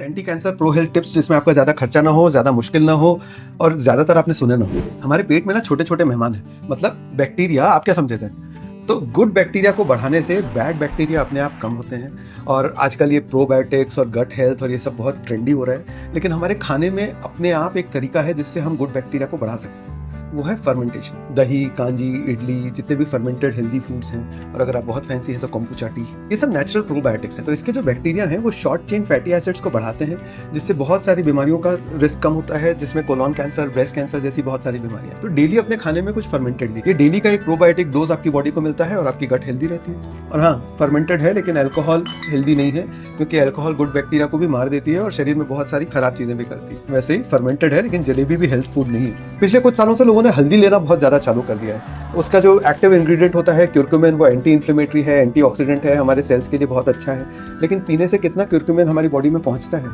बस anti cancer pro health tips जिसमें आपका ज़्यादा खर्चा ना हो, ज़्यादा मुश्किल ना हो और ज़्यादातर आपने सुने ना हो। हमारे पेट में ना छोटे छोटे मेहमान हैं, मतलब बैक्टीरिया। आप क्या समझे थे? तो गुड बैक्टीरिया को बढ़ाने से बैड बैक्टीरिया अपने आप कम होते हैं। और आजकल ये प्रोबायोटिक्स और गट हेल्थ और ये सब बहुत ट्रेंडी हो रहा है, लेकिन हमारे खाने में अपने आप एक तरीका है जिससे हम गुड बैक्टीरिया को बढ़ा सकते हैं। वो है फर्मेंटेशन। दही, कांजी, इडली, जितने भी फर्मेंटेड हेल्दी फूड्स हैं, और अगर आप बहुत फैंसी हैं तो कोम्बुचा टी, ये सब नेचुरल प्रोबायोटिक्स हैं। तो इसके जो बैक्टीरिया हैं वो शॉर्ट चेन फैटी एसिड्स को बढ़ाते हैं, जिससे बहुत सारी बीमारियों का रिस्क कम होता है, जिसमें कोलोन कैंसर, ब्रेस्ट कैंसर जैसी बहुत सारी बीमारियां। तो डेली अपने खाने में कुछ फर्मेंटेड लीजिए। डेली का एक प्रोबायोटिक डोज आपकी बॉडी को मिलता है और आपकी गट हेल्दी रहती है। और हाँ, फर्मेंटेड है लेकिन अल्कोहल हेल्दी नहीं है, क्योंकि अल्कोहल गुड बैक्टीरिया को भी मार देती है और शरीर में बहुत सारी खराब चीजें भी करती है। वैसे ही फर्मेंटेड है लेकिन जलेबी भी हेल्थ फूड नहीं है। पिछले कुछ सालों से लोगों ने हल्दी लेना बहुत ज्यादा चालू कर दिया है। उसका जो एक्टिव इंग्रेडिएंट होता है क्यूरक्यूमिन, वो एंटी इन्फ्लेमेटरी है, एंटीऑक्सीडेंट है, हमारे सेल्स के लिए बहुत अच्छा है। लेकिन पीने से कितना क्यूरक्यूमिन हमारी बॉडी में पहुंचता है?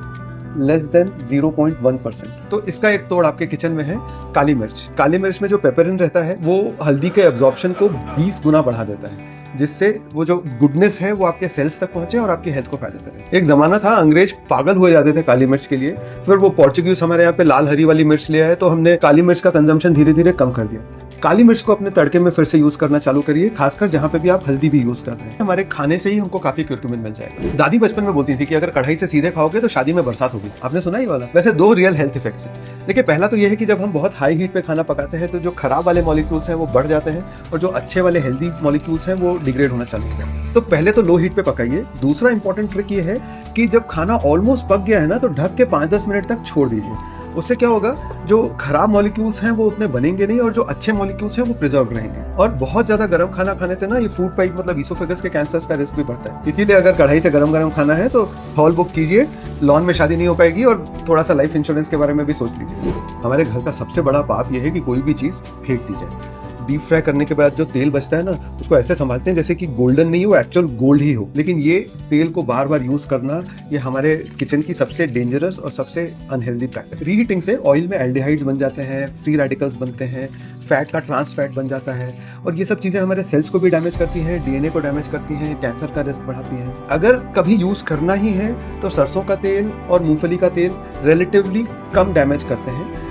Less than 0.1%। तो इसका एक तोड़ आपके किचन में है काली मिर्च। काली मिर्च में जो पेपरिन रहता है वो हल्दी के एब्जॉर्प्शन को 20 गुना बढ़ा देता है, जिससे वो जो गुडनेस है वो आपके सेल्स तक पहुंचे और आपकी हेल्थ को फायदा करे। एक जमाना था अंग्रेज पागल हो जाते थे काली मिर्च के लिए, फिर वो पोर्चुगीज हमारे यहाँ पे लाल हरी वाली मिर्च ले आए, तो हमने काली मिर्च का कंजम्पशन धीरे धीरे कम कर दिया। काली मिर्च को अपने तड़के में फिर से यूज करना चालू करिए, खासकर जहाँ पे भी आप हल्दी भी यूज कर रहे हैं। हमारे खाने से ही हमको काफी क्यूरक्यूमिन मिल जाएगा। दादी बचपन में बोलती थी कि अगर कढ़ाई से सीधे खाओगे तो शादी में बरसात होगी। आपने सुना ही वाला? वैसे दो रियल हेल्थ इफेक्ट्स हैं। देखिए, पहला तो यह है कि जब हम बहुत हाई हीट पे खाना पकाते हैं तो जो खराब वाले मॉलिक्यूल्स हैं वो बढ़ जाते हैं और जो अच्छे वाले हेल्दी मॉलिक्यूल्स हैं वो डिग्रेड होना चालू हो जाते हैं। तो पहले तो लो हीट पे पकाइए। दूसरा इंपॉर्टेंट ट्रिक ये है कि जब खाना ऑलमोस्ट पक गया है ना, तो ढक के 5-10 मिनट तक छोड़ दीजिए। उससे क्या होगा, जो खराब मॉलिक्यूल्स हैं वो उतने बनेंगे नहीं और जो अच्छे मॉलिक्यूल्स हैं वो प्रिजर्व रहेंगे। और बहुत ज्यादा गर्म खाना खाने से ना ये फूड पाइप मतलब इसोफेगस के कैंसर्स का रिस्क भी बढ़ता है। इसीलिए अगर कढ़ाई से गरम खाना है तो हॉल बुक कीजिए। लॉन में शादी नहीं हो पाएगी और थोड़ा सा लाइफ इंश्योरेंस के बारे में भी सोच लीजिए। हमारे घर का सबसे बड़ा पाप ये है कि कोई भी चीज फेंक दी जाए। डीप फ्राई करने के बाद जो तेल बचता है ना, उसको ऐसे संभालते हैं जैसे कि गोल्डन नहीं हो, एक्चुअल गोल्ड ही हो। लेकिन ये तेल को बार बार यूज करना, ये हमारे किचन की सबसे डेंजरस और सबसे अनहेल्दी प्रैक्टिस। रीहीटिंग से ऑयल में एल्डिहाइड्स बन जाते हैं, फ्री रेडिकल्स बनते हैं, फैट का ट्रांस फैट बन जाता है और ये सब चीजें हमारे सेल्स को भी डैमेज करती हैं, डीएनए को डैमेज करती हैं, कैंसर का रिस्क बढ़ाती हैं। अगर कभी यूज करना ही है तो सरसों का तेल और मूंगफली का तेल रिलेटिवली कम डैमेज करते हैं,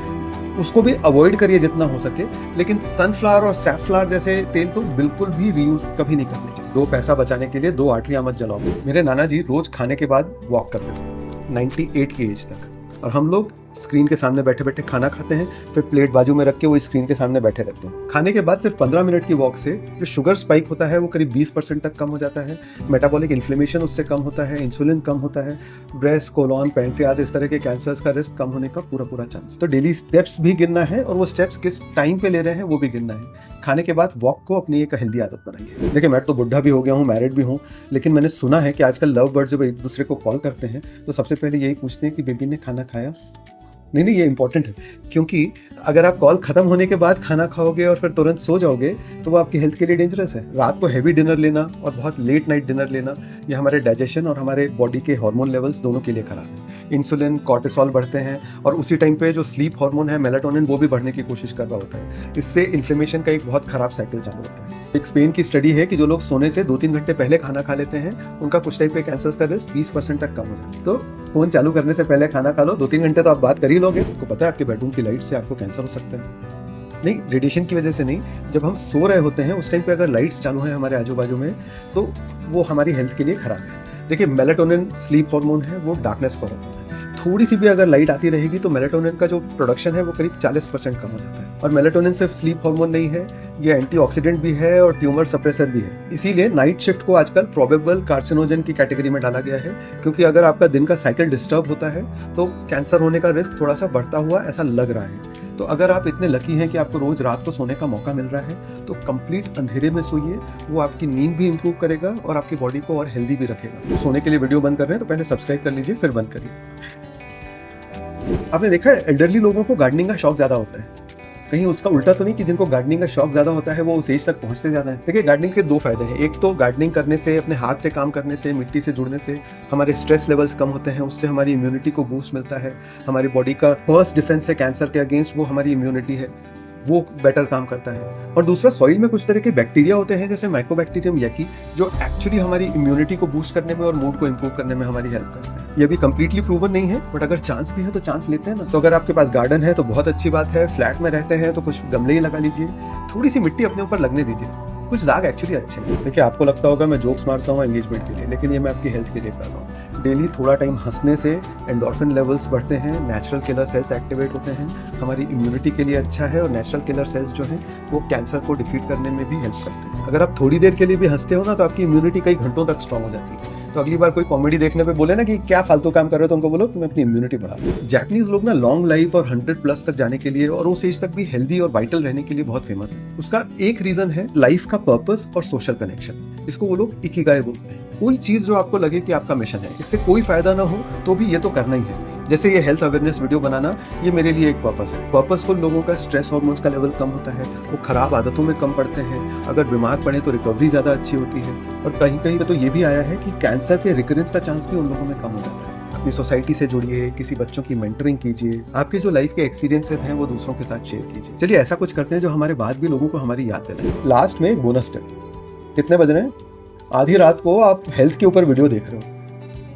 उसको भी अवॉइड करिए जितना हो सके। लेकिन सनफ्लावर और सैफफ्लावर जैसे तेल तो बिल्कुल भी रीयूज कभी नहीं करने चाहिए। 2 पैसा बचाने के लिए 2 आठियां मत जलाओ। मेरे नाना जी रोज खाने के बाद वॉक करते थे 98 की एज तक, और हम लोग स्क्रीन के सामने बैठे बैठे खाना खाते हैं, फिर प्लेट बाजू में रख के वो स्क्रीन के सामने बैठे रहते हैं। खाने के बाद सिर्फ 15 मिनट की वॉक से जो शुगर स्पाइक होता है वो करीब 20% तक कम हो जाता है, मेटाबॉलिक इन्फ्लेमेशन उससे कम होता है, इंसुलिन कम होता है, ब्रेस्ट, कोलोन, पैंक्रियाज इस तरह के कैंसर्स का रिस्क कम होने का पूरा चांस। तो डेली स्टेप्स भी गिनना है और वो स्टेप्स किस टाइम पे ले रहे हैं वो भी गिनना है। खाने के बाद वॉक को अपनी एक हेल्दी आदत बनाइए। देखिए, मैं तो बुढ़ा भी हो गया हूँ, मैरिड भी हूँ, लेकिन मैंने सुना है कि आजकल लव बर्ड्स जब एक दूसरे को कॉल करते हैं तो सबसे पहले यही पूछते हैं कि बेबी ने खाना खाया। नहीं, ये इंपॉर्टेंट है, क्योंकि अगर आप कॉल खत्म होने के बाद खाना खाओगे और फिर तुरंत सो जाओगे तो वो आपकी हेल्थ के लिए डेंजरस है। रात को हैवी डिनर लेना और बहुत लेट नाइट डिनर लेना, ये हमारे डाइजेशन और हमारे बॉडी के हार्मोन लेवल्स दोनों के लिए खराब है। इंसुलिन, कॉर्टिसोल बढ़ते हैं और उसी टाइम पे जो स्लीप हार्मोन है मेलाटोनिन, वो भी बढ़ने की कोशिश कर रहा होता है। इससे इन्फ्लेमेशन का एक बहुत खराब साइकिल चालू होता है। एक स्पेन की स्टडी है कि जो लोग सोने से 2-3 घंटे पहले खाना खा लेते हैं उनका कुछ टाइप के कैंसर्स का रिस्क 20% तक कम हो जाता है। तो फोन चालू करने से पहले खाना खा लो, 2-3 घंटे तो आप बात कर ही लोगे। आपको पता है आपके बेडरूम की लाइट से आपको कैंसर हो सकता है। नहीं, रेडिएशन की वजह से नहीं, जब हम सो रहे होते हैं उस टाइम पे अगर लाइट्स चालू हैं हमारे आजू बाजू में तो वो हमारी हेल्थ के लिए खराब है। देखिए, मेलाटोनिन स्लीप हार्मोन है, वो डार्कनेस को रोकता है। थोड़ी सी भी अगर लाइट आती रहेगी तो मेलाटोनिन का जो प्रोडक्शन है वो करीब 40% कम हो जाता है। और मेलाटोनिन सिर्फ स्लीप हार्मोन नहीं है, ये एंटीऑक्सीडेंट भी है और ट्यूमर सप्रेसर भी है। इसीलिए नाइट शिफ्ट को आजकल प्रोबेबल कार्सिनोजन की कैटेगरी में डाला गया है, क्योंकि अगर आपका दिन का साइकिल डिस्टर्ब होता है तो कैंसर होने का रिस्क थोड़ा सा बढ़ता हुआ ऐसा लग रहा है। तो अगर आप इतने लकी हैं कि आपको रोज रात को सोने का मौका मिल रहा है तो कंप्लीट अंधेरे में सोइए, वो आपकी नींद भी इंप्रूव करेगा और आपकी बॉडी को और हेल्दी भी रखेगा। सोने के लिए वीडियो बंद कर रहे हैं तो पहले सब्सक्राइब कर लीजिए, फिर बंद करिए। आपने देखा है एल्डरली लोगों को गार्डनिंग का शौक ज्यादा होता है। कहीं उसका उल्टा तो नहीं कि जिनको गार्डनिंग का शौक ज्यादा होता है वो उस एज तक पहुंचते ज्यादा है। देखिए, गार्डनिंग के 2 फायदे हैं। एक तो गार्डनिंग करने से, अपने हाथ से काम करने से, मिट्टी से जुड़ने से हमारे स्ट्रेस लेवल्स कम होते हैं, उससे हमारी इम्यूनिटी को बूस्ट मिलता है। हमारी बॉडी का फर्स्ट डिफेंस है कैंसर के अगेंस्ट, वो हमारी इम्यूनिटी है। वो बेटर काम करता है। और दूसरा, सॉइल में कुछ तरह के बैक्टीरिया होते हैं जैसे माइकोबैक्टीरियम यकी, जो एक्चुअली हमारी इम्यूनिटी को बूस्ट करने में और मूड को इम्प्रूव करने में हमारी हेल्प करते हैं। ये भी कंप्लीटली प्रूवन नहीं है, बट अगर चांस भी है तो चांस लेते हैं ना। तो अगर आपके पास गार्डन है तो बहुत अच्छी बात है, फ्लैट में रहते हैं तो कुछ गमले ही लगा लीजिए, थोड़ी सी मिट्टी अपने ऊपर लगने दीजिए। कुछ दाग एक्चुअली अच्छे हैं। देखिए, आपको लगता होगा मैं जोक्स मारता हूँ एंगेजमेंट के लिए, लेकिन ये मैं आपकी हेल्थ के लिए कर रहा हूँ। डेली थोड़ा टाइम हंसने से एंडोर्फिन लेवल्स बढ़ते हैं, नेचुरल किलर सेल्स एक्टिवेट होते हैं, हमारी इम्यूनिटी के लिए अच्छा है। और नेचुरल किलर सेल्स जो हैं वो कैंसर को डिफीट करने में भी हेल्प करते हैं। अगर आप थोड़ी देर के लिए भी हंसते हो ना, तो आपकी इम्यूनिटी कई घंटों तक स्ट्रॉन्ग हो जाती है। तो अगली बार कोई कॉमेडी देखने पे बोले ना कि क्या फालतू काम कर रहे हो, तो उनको बोलो कि मैं अपनी इम्यूनिटी बढ़ा। जापानीज लोग ना लॉन्ग लाइफ और 100+ तक जाने के लिए और उस एज तक भी हेल्दी और वाइटल रहने के लिए बहुत फेमस है। उसका एक रीजन है लाइफ का पर्पस और सोशल कनेक्शन। इसको वो लोग इकिगाई बोलते हैं। कोई चीज जो आपको लगे कि आपका मिशन है, इससे कोई फायदा ना हो तो भी ये तो करना ही है। जैसे ये हेल्थ अवेयरनेस वीडियो बनाना, ये मेरे लिए एक पर्पस है। पर्पसफुल लोगों का स्ट्रेस हार्मोन्स का लेवल कम होता है, वो खराब आदतों में कम पड़ते हैं, अगर बीमार पड़े तो रिकवरी ज़्यादा अच्छी होती है। और कहीं कहीं पे तो ये भी आया है कि कैंसर के रिकरेंस का चांस भी उन लोगों में कम हो जाता है। अपनी सोसाइटी से जुड़िए, किसी बच्चों की मेंटरिंग कीजिए, आपके जो लाइफ के एक्सपीरियंसेस हैं वो दूसरों के साथ शेयर कीजिए। चलिए ऐसा कुछ करते हैं जो हमारे बाद भी लोगों को हमारी याद दिलाए। लास्ट में एक बोनस टिप। कितने बज रहे हैं? आधी रात को आप हेल्थ के ऊपर वीडियो देख रहे हो।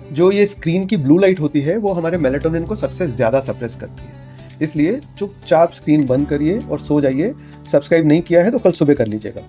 जो ये स्क्रीन की ब्लू लाइट होती है वो हमारे मेलेटोनिन को सबसे ज्यादा सप्रेस करती है। इसलिए चुपचाप स्क्रीन बंद करिए और सो जाइए। सब्सक्राइब नहीं किया है तो कल सुबह कर लीजिएगा।